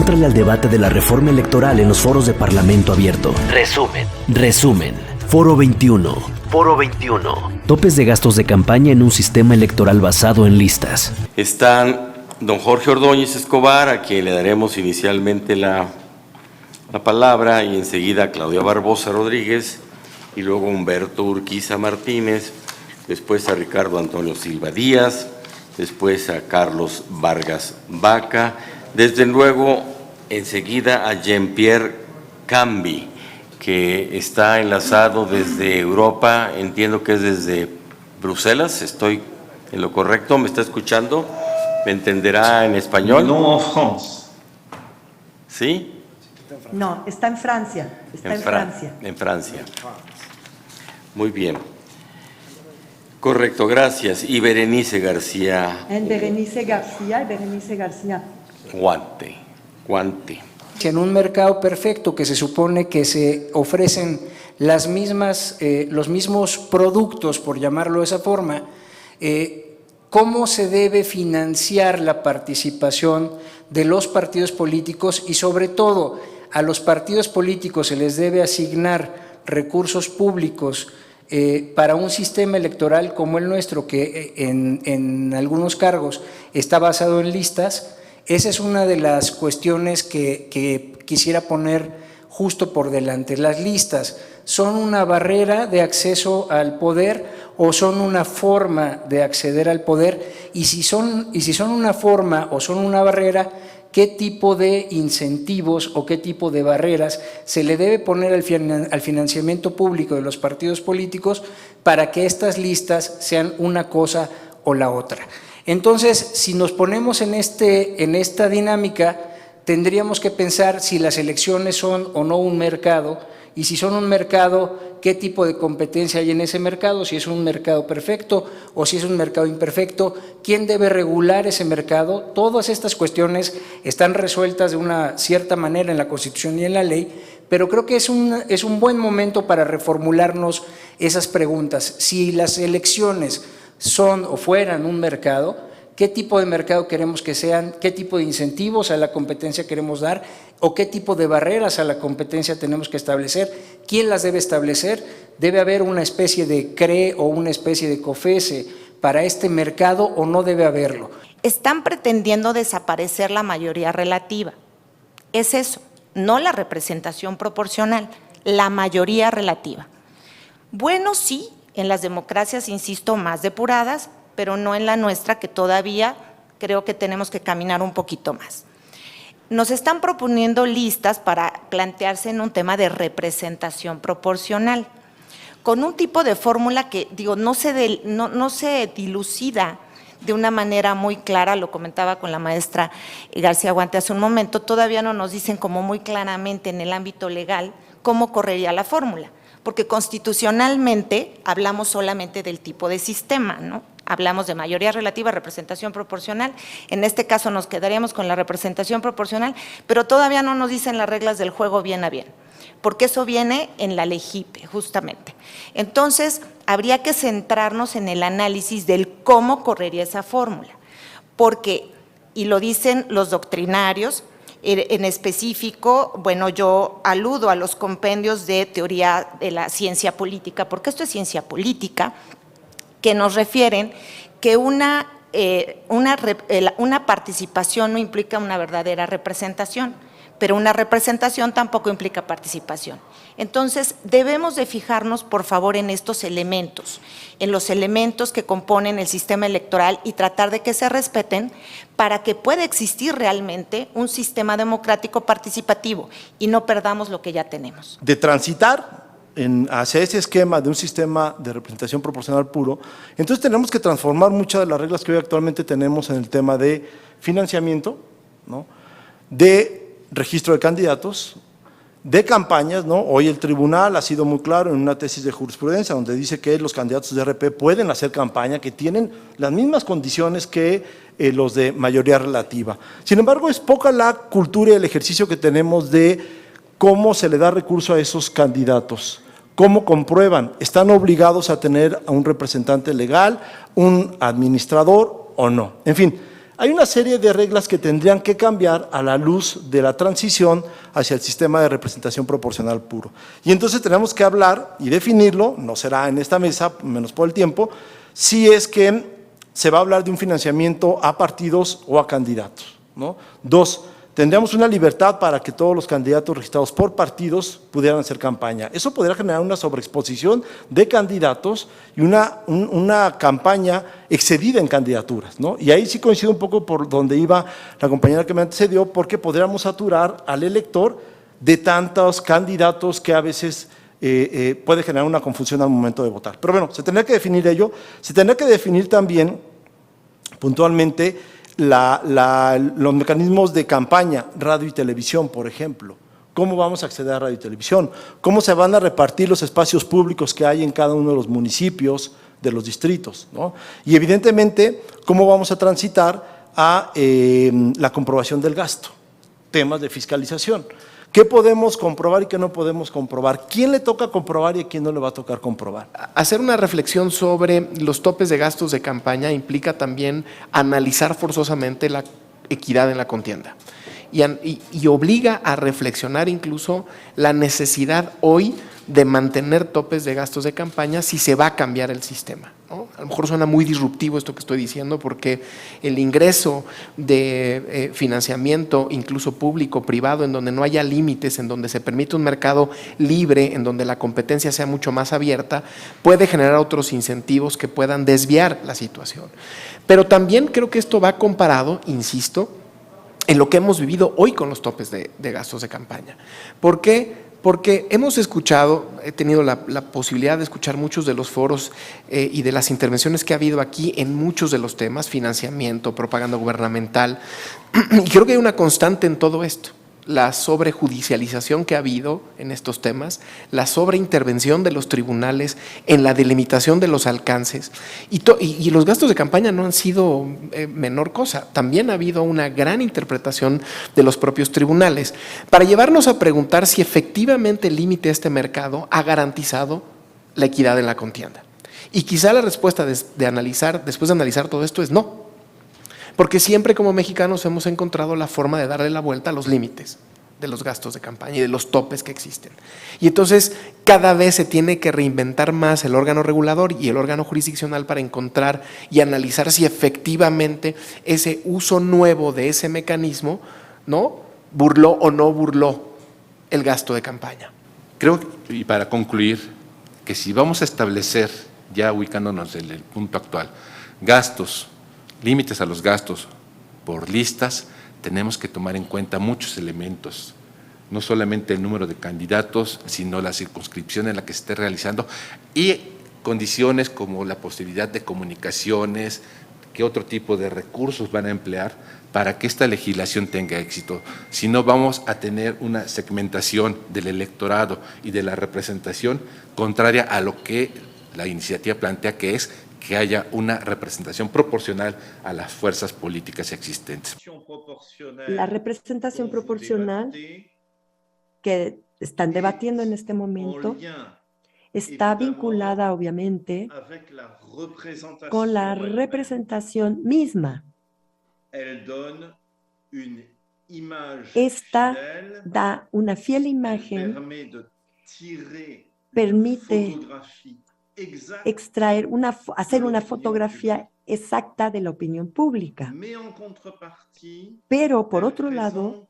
Éntrale al debate de la reforma electoral en los foros de Parlamento Abierto. Resumen. Foro 21. Topes de gastos de campaña en un sistema electoral basado en listas. Están don Jorge Ordóñez Escobar, a quien le daremos inicialmente la palabra, y enseguida a Claudia Barbosa Rodríguez, y luego Humberto Urquiza Martínez, después a Ricardo Antonio Silva Díaz, después a Carlos Vargas Vaca, desde luego enseguida a Jean-Pierre Cambi, que está enlazado desde Europa, entiendo que es desde Bruselas. ¿Estoy en lo correcto? ¿Me está escuchando? ¿Me entenderá en español? No, en France. ¿Sí? No, está en Francia. En Francia. Muy bien. Correcto, gracias. Y Berenice García. Berenice García. Guante. En un mercado perfecto que se supone que se ofrecen los mismos productos, por llamarlo de esa forma, ¿cómo se debe financiar la participación de los partidos políticos? Y sobre todo, a los partidos políticos se les debe asignar recursos públicos para un sistema electoral como el nuestro, que en algunos cargos está basado en listas. Esa es una de las cuestiones que quisiera poner justo por delante. Las listas son una barrera de acceso al poder o son una forma de acceder al poder, y si son una forma o son una barrera, ¿qué tipo de incentivos o qué tipo de barreras se le debe poner al financiamiento público de los partidos políticos para que estas listas sean una cosa o la otra? Entonces, si nos ponemos en esta dinámica, tendríamos que pensar si las elecciones son o no un mercado, y si son un mercado, qué tipo de competencia hay en ese mercado, si es un mercado perfecto o si es un mercado imperfecto, quién debe regular ese mercado. Todas estas cuestiones están resueltas de una cierta manera en la Constitución y en la ley, pero creo que es un buen momento para reformularnos esas preguntas. Si las elecciones son o fueran un mercado, ¿qué tipo de mercado queremos que sean? ¿Qué tipo de incentivos a la competencia queremos dar? ¿O qué tipo de barreras a la competencia tenemos que establecer? ¿Quién las debe establecer? ¿Debe haber una especie de CRE o una especie de COFESE para este mercado o no debe haberlo? Están pretendiendo desaparecer la mayoría relativa. Es eso, no la representación proporcional, la mayoría relativa. Bueno, sí, en las democracias, insisto, más depuradas, pero no en la nuestra, que todavía creo que tenemos que caminar un poquito más. Nos están proponiendo listas para plantearse en un tema de representación proporcional, con un tipo de fórmula que, no se dilucida de una manera muy clara. Lo comentaba con la maestra García Guante hace un momento, todavía no nos dicen como muy claramente en el ámbito legal cómo correría la fórmula, porque constitucionalmente hablamos solamente del tipo de sistema, ¿no? Hablamos de mayoría relativa, representación proporcional. En este caso nos quedaríamos con la representación proporcional, pero todavía no nos dicen las reglas del juego bien a bien, porque eso viene en la LEGIPE, justamente. Entonces, habría que centrarnos en el análisis del cómo correría esa fórmula, porque, y lo dicen los doctrinarios, en específico, bueno, yo aludo a los compendios de teoría de la ciencia política, porque esto es ciencia política, que nos refieren que una participación no implica una verdadera representación, pero una representación tampoco implica participación. Entonces, debemos de fijarnos, por favor, en estos elementos, en los elementos que componen el sistema electoral, y tratar de que se respeten para que pueda existir realmente un sistema democrático participativo y no perdamos lo que ya tenemos. De transitar hacia ese esquema de un sistema de representación proporcional puro, entonces tenemos que transformar muchas de las reglas que hoy actualmente tenemos en el tema de financiamiento, ¿no?, de registro de candidatos, de campañas, ¿no? Hoy el tribunal ha sido muy claro en una tesis de jurisprudencia donde dice que los candidatos de RP pueden hacer campaña, que tienen las mismas condiciones que los de mayoría relativa. Sin embargo, es poca la cultura y el ejercicio que tenemos de cómo se le da recurso a esos candidatos, cómo comprueban, están obligados a tener a un representante legal, un administrador o no. En fin, Hay una serie de reglas que tendrían que cambiar a la luz de la transición hacia el sistema de representación proporcional puro. Y entonces tenemos que hablar y definirlo, no será en esta mesa, menos por el tiempo, si es que se va a hablar de un financiamiento a partidos o a candidatos, ¿no? 2, tendríamos una libertad para que todos los candidatos registrados por partidos pudieran hacer campaña. Eso podría generar una sobreexposición de candidatos y una campaña excedida en candidaturas, ¿no? Y ahí sí coincido un poco por donde iba la compañera que me antecedió, porque podríamos saturar al elector de tantos candidatos que a veces puede generar una confusión al momento de votar. Pero bueno, se tendría que definir ello, se tendría que definir también puntualmente los mecanismos de campaña, radio y televisión, por ejemplo. ¿Cómo vamos a acceder a radio y televisión? ¿Cómo se van a repartir los espacios públicos que hay en cada uno de los municipios, de los distritos, ¿no? Y evidentemente, ¿cómo vamos a transitar a la comprobación del gasto? Temas de fiscalización. ¿Qué podemos comprobar y qué no podemos comprobar? ¿Quién le toca comprobar y a quién no le va a tocar comprobar? Hacer una reflexión sobre los topes de gastos de campaña implica también analizar forzosamente la equidad en la contienda y obliga a reflexionar incluso la necesidad hoy de mantener topes de gastos de campaña si se va a cambiar el sistema, ¿no? A lo mejor suena muy disruptivo esto que estoy diciendo, porque el ingreso de financiamiento, incluso público, privado, en donde no haya límites, en donde se permite un mercado libre, en donde la competencia sea mucho más abierta, puede generar otros incentivos que puedan desviar la situación. Pero también creo que esto va comparado, insisto, en lo que hemos vivido hoy con los topes de gastos de campaña. ¿Por qué? Porque hemos escuchado, he tenido la posibilidad de escuchar muchos de los foros y de las intervenciones que ha habido aquí en muchos de los temas, financiamiento, propaganda gubernamental, y creo que hay una constante en todo esto. La sobrejudicialización que ha habido en estos temas, la sobreintervención de los tribunales en la delimitación de los alcances y los gastos de campaña no han sido menor cosa. También ha habido una gran interpretación de los propios tribunales para llevarnos a preguntar si efectivamente el límite a este mercado ha garantizado la equidad en la contienda. Y quizá la respuesta después de analizar todo esto es no. Porque siempre como mexicanos hemos encontrado la forma de darle la vuelta a los límites de los gastos de campaña y de los topes que existen. Y entonces cada vez se tiene que reinventar más el órgano regulador y el órgano jurisdiccional para encontrar y analizar si efectivamente ese uso nuevo de ese mecanismo, ¿no?, burló o no burló el gasto de campaña. Creo, y para concluir, que si vamos a establecer, ya ubicándonos en el punto actual, gastos, límites a los gastos por listas, tenemos que tomar en cuenta muchos elementos, no solamente el número de candidatos, sino la circunscripción en la que se esté realizando y condiciones como la posibilidad de comunicaciones, qué otro tipo de recursos van a emplear para que esta legislación tenga éxito. Si no, vamos a tener una segmentación del electorado y de la representación contraria a lo que la iniciativa plantea, que es que haya una representación proporcional a las fuerzas políticas existentes. La representación proporcional que están debatiendo en este momento está vinculada, obviamente, con la representación misma. Esta da una fiel imagen, permite extraer hacer una fotografía exacta de la opinión pública. Pero, por otro lado,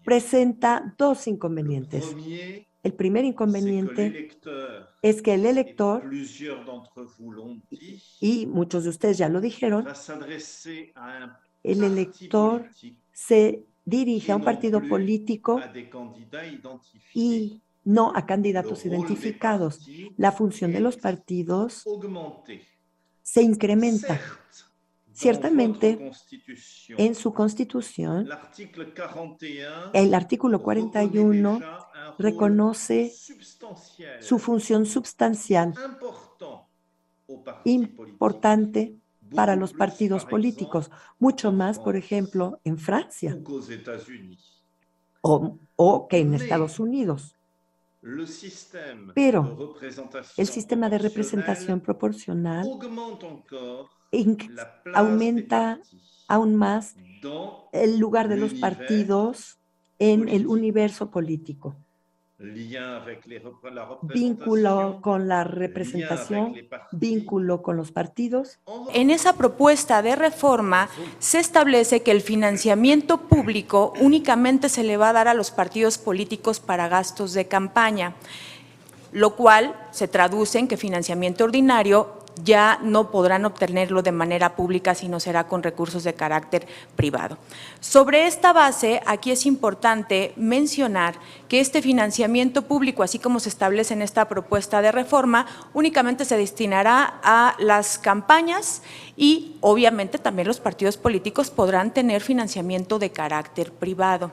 presenta dos inconvenientes. El primer inconveniente es que el elector, y muchos de ustedes ya lo dijeron, el elector se dirige a un partido político y no a candidatos identificados. La función de los partidos se incrementa. Ciertamente, en su Constitución, el artículo 41 reconoce su función sustancial, importante para los partidos políticos, mucho más, por ejemplo, en Francia o que en Estados Unidos. Pero el sistema de representación proporcional aumenta aún más el lugar de los partidos en el universo político. Vínculo con la representación, vínculo con los partidos. En esa propuesta de reforma se establece que el financiamiento público únicamente se le va a dar a los partidos políticos para gastos de campaña, lo cual se traduce en que financiamiento ordinario ya no podrán obtenerlo de manera pública, sino será con recursos de carácter privado. Sobre esta base, aquí es importante mencionar que este financiamiento público, así como se establece en esta propuesta de reforma, únicamente se destinará a las campañas y obviamente también los partidos políticos podrán tener financiamiento de carácter privado.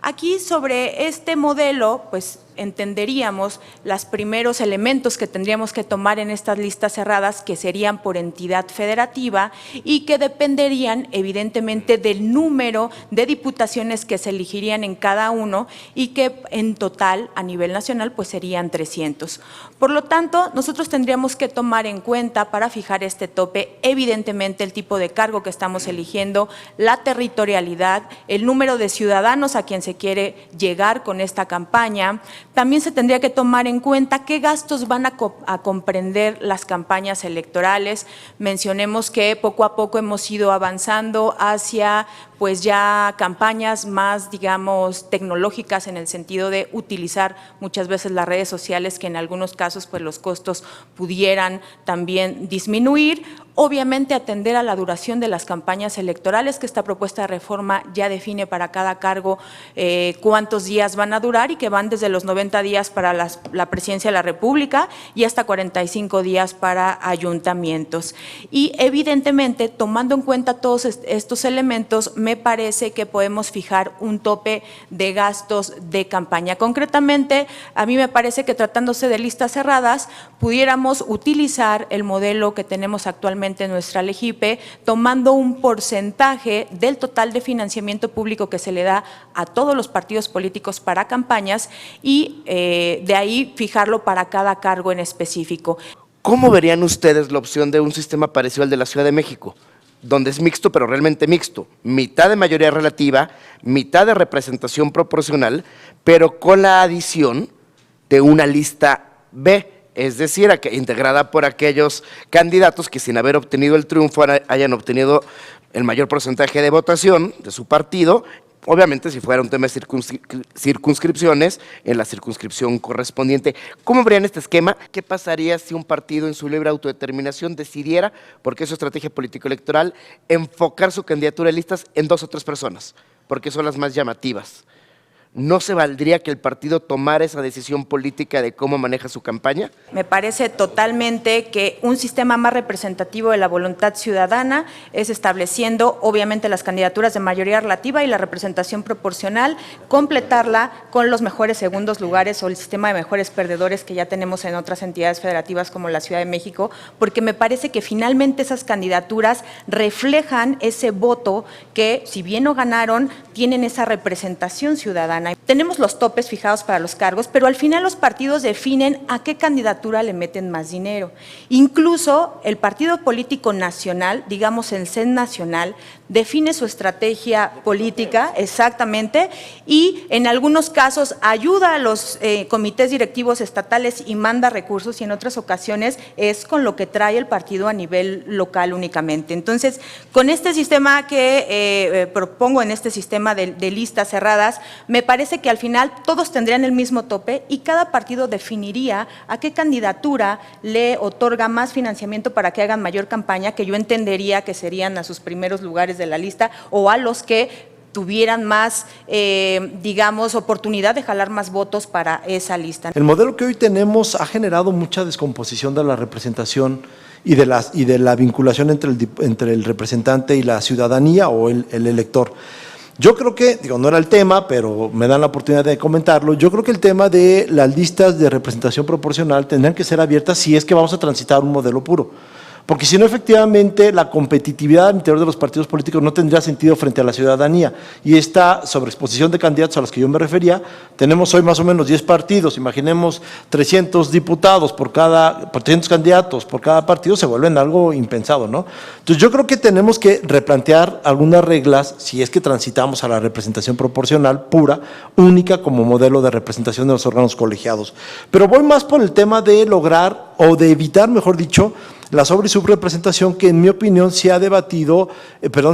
Aquí sobre este modelo, pues entenderíamos los primeros elementos que tendríamos que tomar en estas listas cerradas, que serían por entidad federativa y que dependerían evidentemente del número de diputaciones que se elegirían en cada uno y que en total a nivel nacional pues serían 300. Por lo tanto, nosotros tendríamos que tomar en cuenta para fijar este tope evidentemente el tipo de cargo que estamos eligiendo, la territorialidad, el número de ciudadanos a quien se quiere llegar con esta campaña. También se tendría que tomar en cuenta qué gastos van a comprender las campañas electorales. Mencionemos que poco a poco hemos ido avanzando hacia pues ya campañas más, digamos, tecnológicas en el sentido de utilizar muchas veces las redes sociales, que en algunos casos pues los costos pudieran también disminuir. Obviamente atender a la duración de las campañas electorales, que esta propuesta de reforma ya define para cada cargo cuántos días van a durar y que van desde los 90 días para la presidencia de la República y hasta 45 días para ayuntamientos. Y evidentemente, tomando en cuenta todos estos elementos, me parece que podemos fijar un tope de gastos de campaña. Concretamente, a mí me parece que tratándose de listas cerradas, pudiéramos utilizar el modelo que tenemos actualmente en nuestra LEGIPE, tomando un porcentaje del total de financiamiento público que se le da a todos los partidos políticos para campañas y de ahí fijarlo para cada cargo en específico. ¿Cómo verían ustedes la opción de un sistema parecido al de la Ciudad de México, donde es mixto, pero realmente mixto? Mitad de mayoría relativa, mitad de representación proporcional, pero con la adición de una lista B, es decir, integrada por aquellos candidatos que sin haber obtenido el triunfo hayan obtenido el mayor porcentaje de votación de su partido. Obviamente, si fuera un tema de circunscripciones, en la circunscripción correspondiente. ¿Cómo verían este esquema? ¿Qué pasaría si un partido en su libre autodeterminación decidiera, porque es su estrategia político-electoral, enfocar su candidatura de listas en 2 o 3 personas? Porque son las más llamativas. ¿No se valdría que el partido tomara esa decisión política de cómo maneja su campaña? Me parece totalmente que un sistema más representativo de la voluntad ciudadana es estableciendo, obviamente, las candidaturas de mayoría relativa y la representación proporcional, completarla con los mejores segundos lugares o el sistema de mejores perdedores que ya tenemos en otras entidades federativas como la Ciudad de México, porque me parece que finalmente esas candidaturas reflejan ese voto que, si bien no ganaron, tienen esa representación ciudadana. Tenemos los topes fijados para los cargos, pero al final los partidos definen a qué candidatura le meten más dinero. Incluso el partido político nacional, digamos el CEN nacional, define su estrategia política exactamente y en algunos casos ayuda a los comités directivos estatales y manda recursos, y en otras ocasiones es con lo que trae el partido a nivel local únicamente. Entonces, con este sistema que propongo, en este sistema de listas cerradas, me parece que al final todos tendrían el mismo tope y cada partido definiría a qué candidatura le otorga más financiamiento para que hagan mayor campaña, que yo entendería que serían a sus primeros lugares de la lista o a los que tuvieran más, digamos, oportunidad de jalar más votos para esa lista. El modelo que hoy tenemos ha generado mucha descomposición de la representación y de la vinculación entre el representante y la ciudadanía o el elector. Yo creo que, no era el tema, pero me dan la oportunidad de comentarlo, yo creo que el tema de las listas de representación proporcional tendrán que ser abiertas si es que vamos a transitar un modelo puro. Porque si no, efectivamente, la competitividad al interior de los partidos políticos no tendría sentido frente a la ciudadanía. Y esta sobreexposición de candidatos a los que yo me refería, tenemos hoy más o menos 10 partidos, imaginemos 300 diputados por 300 candidatos por cada partido, se vuelven algo impensado, ¿no? Entonces yo creo que tenemos que replantear algunas reglas si es que transitamos a la representación proporcional pura, única como modelo de representación de los órganos colegiados. Pero voy más por el tema de lograr o de evitar, mejor dicho, la sobre y subrepresentación, que en mi opinión se ha debatido,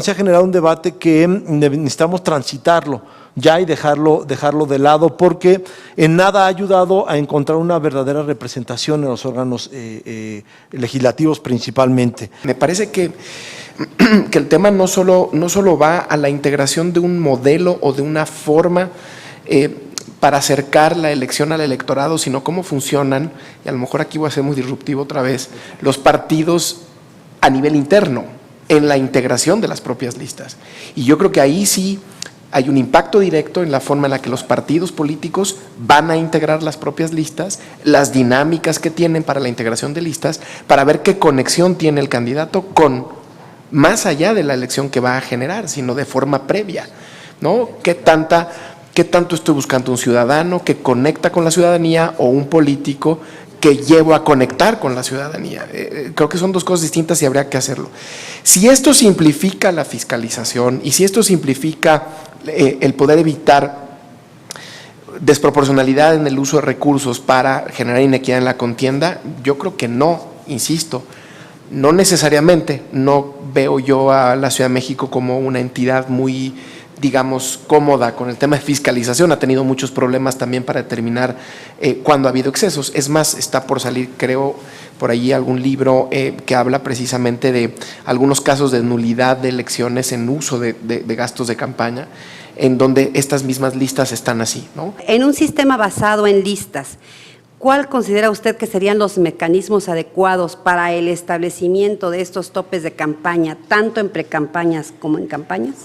se ha generado un debate que necesitamos transitarlo ya y dejarlo de lado, porque en nada ha ayudado a encontrar una verdadera representación en los órganos legislativos principalmente. Me parece que el tema no solo va a la integración de un modelo o de una forma para acercar la elección al electorado, sino cómo funcionan, y a lo mejor aquí voy a ser muy disruptivo otra vez, los partidos a nivel interno, en la integración de las propias listas. Y yo creo que ahí sí hay un impacto directo en la forma en la que los partidos políticos van a integrar las propias listas, las dinámicas que tienen para la integración de listas, para ver qué conexión tiene el candidato con, más allá de la elección que va a generar, sino de forma previa, ¿no? ¿Qué tanto estoy buscando un ciudadano que conecta con la ciudadanía o un político que llevo a conectar con la ciudadanía? Creo que son dos cosas distintas y habría que hacerlo. Si esto simplifica la fiscalización y si esto simplifica el poder evitar desproporcionalidad en el uso de recursos para generar inequidad en la contienda, yo creo que no, insisto, no necesariamente. No veo yo a la Ciudad de México como una entidad muy, digamos, cómoda con el tema de fiscalización. Ha tenido muchos problemas también para determinar cuándo ha habido excesos. Es más, está por salir, creo, por ahí algún libro que habla precisamente de algunos casos de nulidad de elecciones en uso de gastos de campaña, en donde estas mismas listas están así, ¿no? En un sistema basado en listas, ¿cuál considera usted que serían los mecanismos adecuados para el establecimiento de estos topes de campaña, tanto en precampañas como en campañas?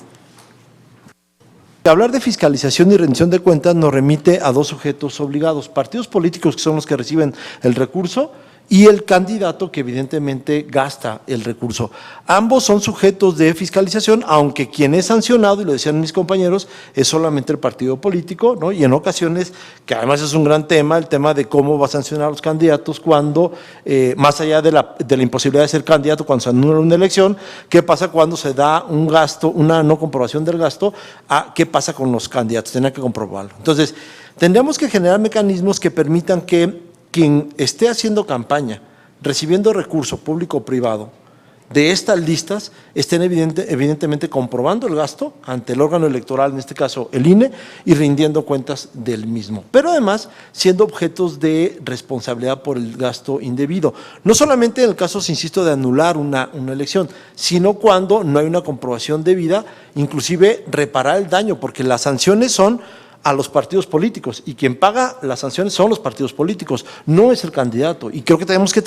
Hablar de fiscalización y rendición de cuentas nos remite a dos sujetos obligados: partidos políticos, que son los que reciben el recurso, y el candidato, que evidentemente gasta el recurso. Ambos son sujetos de fiscalización, aunque quien es sancionado, y lo decían mis compañeros, es solamente el partido político, ¿no? Y en ocasiones, que además es un gran tema, el tema de cómo va a sancionar a los candidatos cuando, más allá de la imposibilidad de ser candidato, cuando se anula una elección, qué pasa cuando se da un gasto, una no comprobación del gasto, qué pasa con los candidatos, tendrán que comprobarlo. Entonces, tendríamos que generar mecanismos que permitan que quien esté haciendo campaña, recibiendo recurso público o privado de estas listas, estén evidentemente comprobando el gasto ante el órgano electoral, en este caso el INE, y rindiendo cuentas del mismo. Pero además siendo objetos de responsabilidad por el gasto indebido. No solamente en el caso, insisto, de anular una elección, sino cuando no hay una comprobación debida, inclusive reparar el daño, porque las sanciones son a los partidos políticos, y quien paga las sanciones son los partidos políticos, no es el candidato. Y creo que tenemos que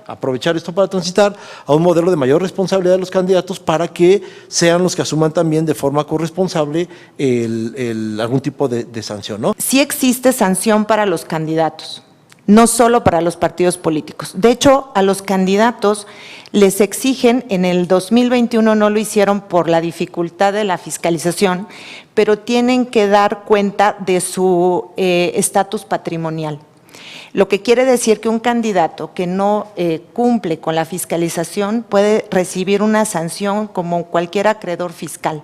aprovechar esto para transitar a un modelo de mayor responsabilidad de los candidatos, para que sean los que asuman también de forma corresponsable algún tipo de sanción, ¿no? Sí existe sanción para los candidatos, no solo para los partidos políticos. De hecho, a los candidatos les exigen, en el 2021 no lo hicieron por la dificultad de la fiscalización, pero tienen que dar cuenta de su estatus patrimonial. Lo que quiere decir que un candidato que no cumple con la fiscalización puede recibir una sanción como cualquier acreedor fiscal.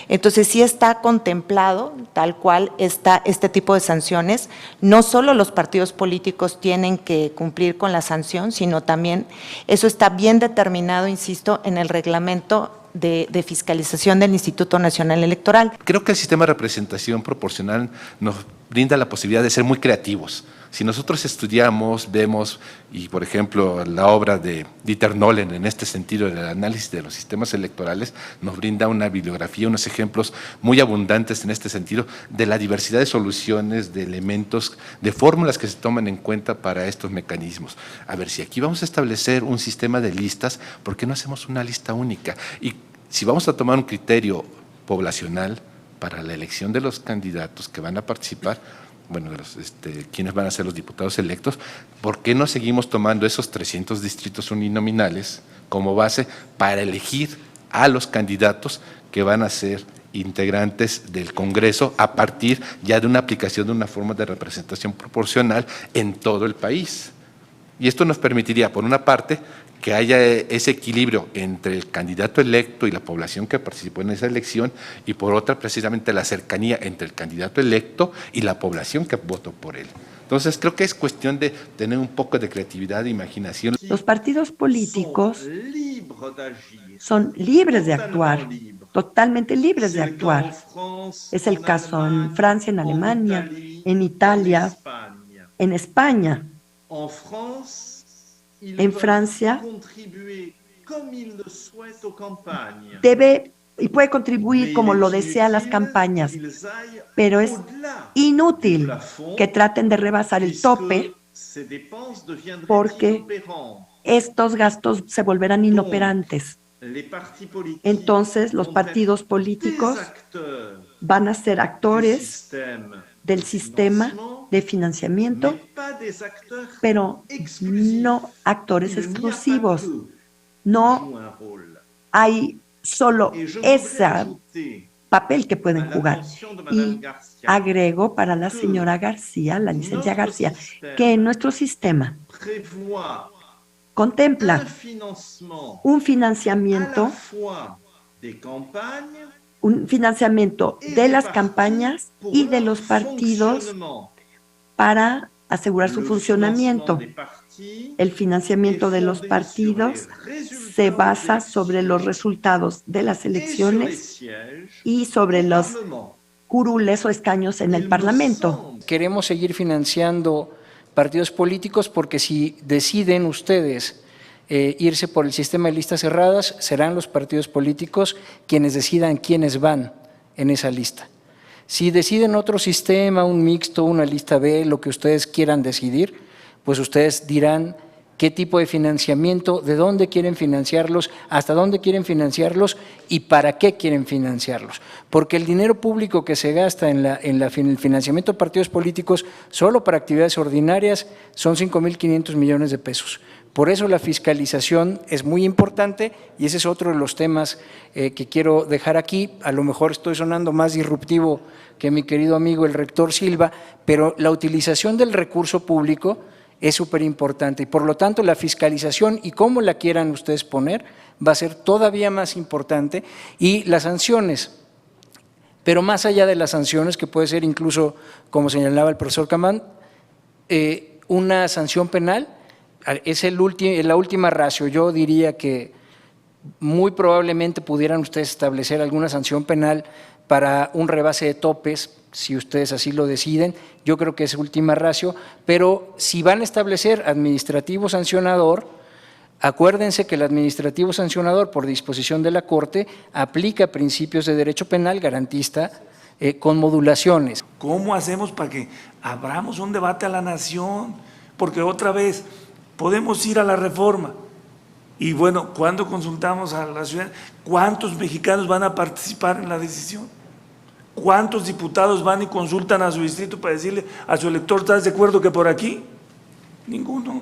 Entonces sí está contemplado tal cual este tipo de sanciones. No solo los partidos políticos tienen que cumplir con la sanción, sino también eso está bien determinado, insisto, en el reglamento de fiscalización del Instituto Nacional Electoral. Creo que el sistema de representación proporcional nos brinda la posibilidad de ser muy creativos. Si nosotros estudiamos, vemos, y por ejemplo la obra de Dieter Nolen en este sentido del análisis de los sistemas electorales nos brinda una bibliografía, unos ejemplos muy abundantes en este sentido de la diversidad de soluciones, de elementos, de fórmulas que se toman en cuenta para estos mecanismos. A ver, si aquí vamos a establecer un sistema de listas, ¿por qué no hacemos una lista única? Y si vamos a tomar un criterio poblacional para la elección de los candidatos que van a participar, bueno, de los, quiénes van a ser los diputados electos, ¿por qué no seguimos tomando esos 300 distritos uninominales como base para elegir a los candidatos que van a ser integrantes del Congreso a partir ya de una aplicación de una forma de representación proporcional en todo el país? Y esto nos permitiría, por una parte, que haya ese equilibrio entre el candidato electo y la población que participó en esa elección, y por otra, precisamente la cercanía entre el candidato electo y la población que votó por él. Entonces, creo que es cuestión de tener un poco de creatividad e imaginación. Los partidos políticos son libres de actuar, totalmente libres de actuar. Es el caso en Francia, en Alemania, en Italia, en España. En Francia debe y puede contribuir como lo desea las campañas, pero es inútil que traten de rebasar el tope porque estos gastos se volverán inoperantes. Entonces, los partidos políticos van a ser actores del sistema de financiamiento, pero no actores exclusivos. No hay solo ese papel que pueden jugar. Y agrego para la señora García, la licenciada García, que en nuestro sistema contempla un financiamiento de las campañas y de los partidos para asegurar su funcionamiento. El financiamiento de los partidos se basa sobre los resultados de las elecciones y sobre los curules o escaños en el Parlamento. Queremos seguir financiando partidos políticos porque si deciden ustedes irse por el sistema de listas cerradas, serán los partidos políticos quienes decidan quiénes van en esa lista. Si deciden otro sistema, un mixto, una lista B, lo que ustedes quieran decidir, pues ustedes dirán qué tipo de financiamiento, de dónde quieren financiarlos, hasta dónde quieren financiarlos y para qué quieren financiarlos. Porque el dinero público que se gasta en el financiamiento de partidos políticos solo para actividades ordinarias son 5.500 millones de pesos. Por eso la fiscalización es muy importante y ese es otro de los temas que quiero dejar aquí. A lo mejor estoy sonando más disruptivo que mi querido amigo el rector Silva, pero la utilización del recurso público es súper importante y por lo tanto la fiscalización y cómo la quieran ustedes poner va a ser todavía más importante y las sanciones. Pero más allá de las sanciones, que puede ser incluso, como señalaba el profesor Camán, una sanción penal, es la última ratio. Yo diría que muy probablemente pudieran ustedes establecer alguna sanción penal para un rebase de topes, si ustedes así lo deciden. Yo creo que es última ratio, pero si van a establecer administrativo sancionador, acuérdense que el administrativo sancionador, por disposición de la Corte, aplica principios de derecho penal garantista con modulaciones. ¿Cómo hacemos para que abramos un debate a la nación? Porque otra vez podemos ir a la reforma y bueno, ¿cuándo consultamos a la ciudad? ¿Cuántos mexicanos van a participar en la decisión? ¿Cuántos diputados van y consultan a su distrito para decirle a su elector, ¿estás de acuerdo que por aquí? Ninguno.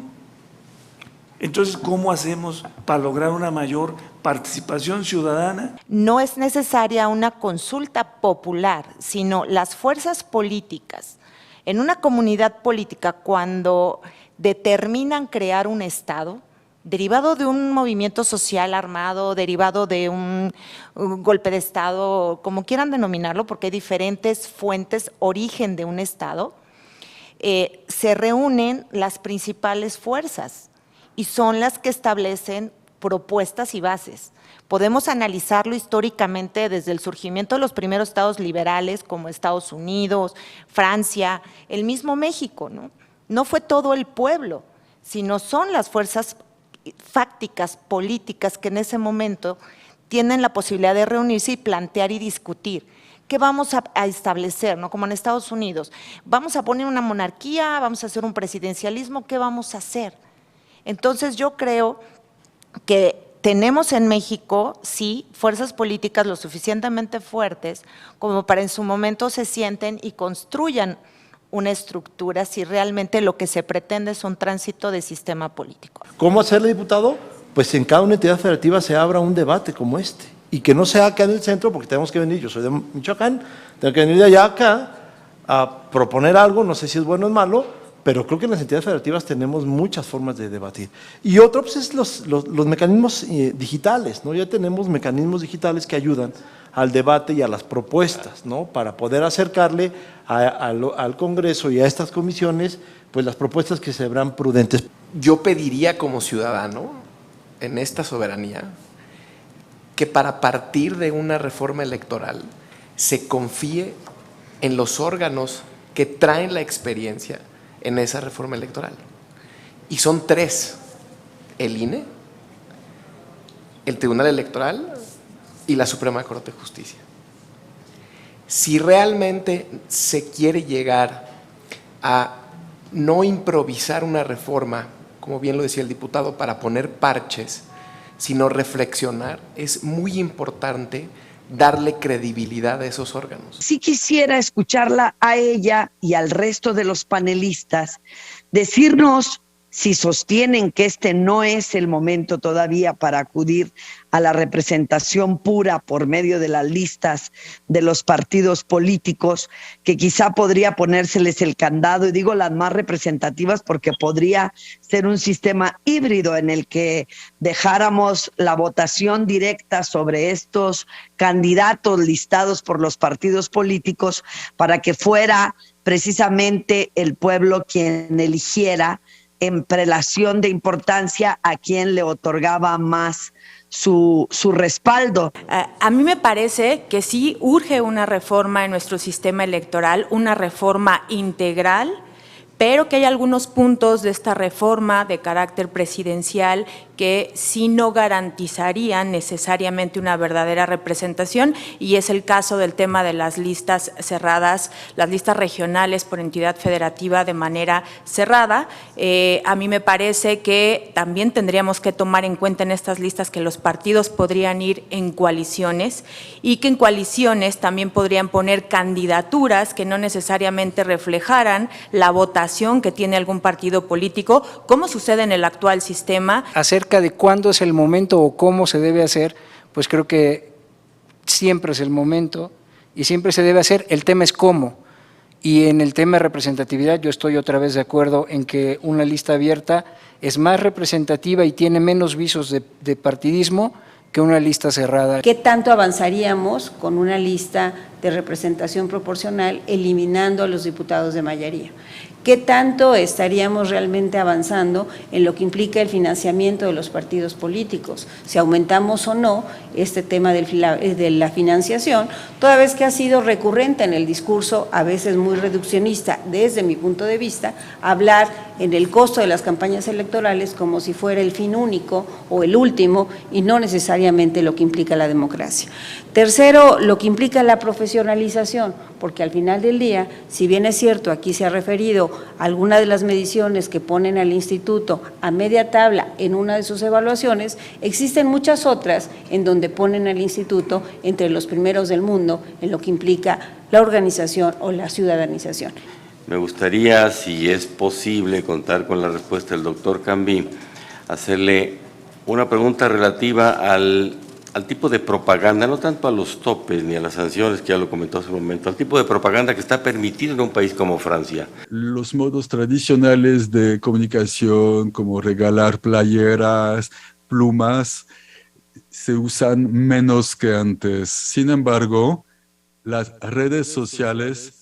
Entonces, ¿cómo hacemos para lograr una mayor participación ciudadana? No es necesaria una consulta popular, sino las fuerzas políticas. En una comunidad política, cuando determinan crear un Estado, derivado de un movimiento social armado, derivado de un golpe de Estado, como quieran denominarlo, porque hay diferentes fuentes, origen de un Estado, se reúnen las principales fuerzas y son las que establecen propuestas y bases. Podemos analizarlo históricamente desde el surgimiento de los primeros estados liberales como Estados Unidos, Francia, el mismo México, ¿no? No fue todo el pueblo, sino son las fuerzas fácticas, políticas, que en ese momento tienen la posibilidad de reunirse y plantear y discutir. ¿Qué vamos a establecer, ¿no? Como en Estados Unidos, vamos a poner una monarquía, vamos a hacer un presidencialismo, ¿qué vamos a hacer? Entonces yo creo que tenemos en México, sí, fuerzas políticas lo suficientemente fuertes como para en su momento se sienten y construyan una estructura si realmente lo que se pretende es un tránsito de sistema político. ¿Cómo hacerle, diputado? Pues en cada una entidad federativa se abra un debate como este y que no sea acá en el centro, porque tenemos que venir, yo soy de Michoacán, tengo que venir de allá acá a proponer algo, no sé si es bueno o es malo, pero creo que en las entidades federativas tenemos muchas formas de debatir. Y otro pues, es los mecanismos digitales, ¿no? Ya tenemos mecanismos digitales que ayudan al debate y a las propuestas, ¿no? Para poder acercarle al Congreso y a estas comisiones pues las propuestas que se verán prudentes. Yo pediría como ciudadano en esta soberanía que para partir de una reforma electoral se confíe en los órganos que traen la experiencia en esa reforma electoral. Y son 3, el INE, el Tribunal Electoral y la Suprema Corte de Justicia. Si realmente se quiere llegar a no improvisar una reforma, como bien lo decía el diputado, para poner parches, sino reflexionar, es muy importante darle credibilidad a esos órganos. Sí quisiera escucharla a ella y al resto de los panelistas decirnos si sostienen que este no es el momento todavía para acudir a la representación pura por medio de las listas de los partidos políticos, que quizá podría ponérseles el candado, y digo las más representativas porque podría ser un sistema híbrido en el que dejáramos la votación directa sobre estos candidatos listados por los partidos políticos para que fuera precisamente el pueblo quien eligiera en prelación de importancia a quien le otorgaba más su respaldo. A mí me parece que sí urge una reforma en nuestro sistema electoral, una reforma integral, pero que hay algunos puntos de esta reforma de carácter presidencial que sí no garantizarían necesariamente una verdadera representación, y es el caso del tema de las listas cerradas, las listas regionales por entidad federativa de manera cerrada. A mí me parece que también tendríamos que tomar en cuenta en estas listas que los partidos podrían ir en coaliciones y que en coaliciones también podrían poner candidaturas que no necesariamente reflejaran la votación que tiene algún partido político, como sucede en el actual sistema. Acerca de cuándo es el momento o cómo se debe hacer, pues creo que siempre es el momento y siempre se debe hacer. El tema es cómo. Y en el tema de representatividad yo estoy otra vez de acuerdo en que una lista abierta es más representativa y tiene menos visos de partidismo que una lista cerrada. ¿Qué tanto avanzaríamos con una lista de representación proporcional eliminando a los diputados de mayoría? ¿Qué tanto estaríamos realmente avanzando en lo que implica el financiamiento de los partidos políticos? Si aumentamos o no este tema de la financiación, toda vez que ha sido recurrente en el discurso, a veces muy reduccionista, desde mi punto de vista, hablar en el costo de las campañas electorales como si fuera el fin único o el último y no necesariamente lo que implica la democracia. Tercero, lo que implica la profesionalización, porque al final del día, si bien es cierto, aquí se ha referido a alguna de las mediciones que ponen al instituto a media tabla en una de sus evaluaciones, existen muchas otras en donde ponen al instituto entre los primeros del mundo en lo que implica la organización o la ciudadanización. Me gustaría, si es posible, contar con la respuesta del doctor Cambí, hacerle una pregunta relativa al tipo de propaganda, no tanto a los topes ni a las sanciones, que ya lo comentó hace un momento, al tipo de propaganda que está permitido en un país como Francia. Los modos tradicionales de comunicación, como regalar playeras, plumas, se usan menos que antes. Sin embargo, las redes sociales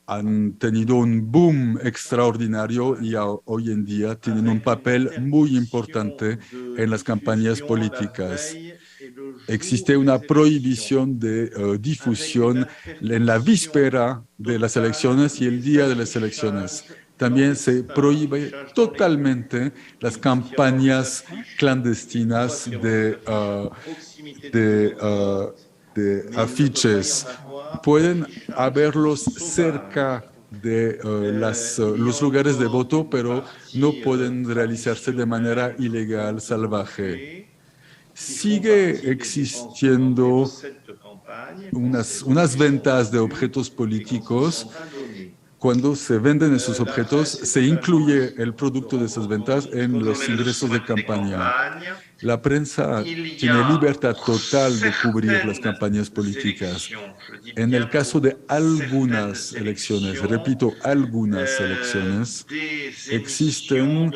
han tenido un boom extraordinario y hoy en día tienen un papel muy importante en las campañas políticas. Existe una prohibición de difusión en la víspera de las elecciones y el día de las elecciones. También se prohíbe totalmente las campañas clandestinas de afiches. Pueden haberlos cerca de los lugares de voto, pero no pueden realizarse de manera ilegal, salvaje. Sigue existiendo unas ventas de objetos políticos cuando se venden esos objetos, se incluye el producto de esas ventas en los ingresos de campaña. La prensa tiene libertad total de cubrir las campañas políticas. En el caso de algunas elecciones, repito, algunas elecciones, existen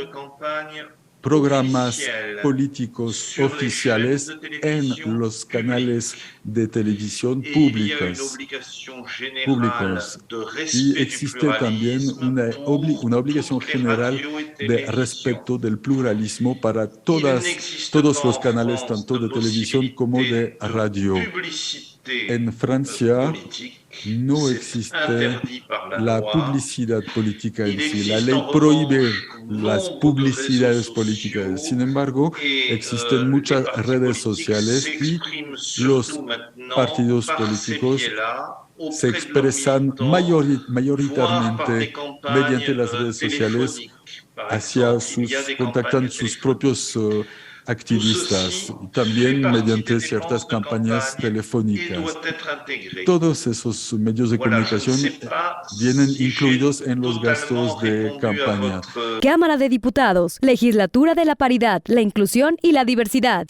programas políticos oficiales en los canales de televisión públicos. Y existe también una obligación general de respeto del pluralismo para todos los canales, tanto de televisión como de radio. En Francia no existe la publicidad política en sí. La ley prohíbe las publicidades políticas. Sin embargo, existen muchas redes sociales y los partidos políticos se expresan mayoritariamente mediante las redes sociales contactan sus propios activistas, también mediante ciertas campañas telefónicas. Todos esos medios de comunicación vienen incluidos en los gastos de campaña. Cámara de Diputados, Legislatura de la Paridad, la Inclusión y la Diversidad.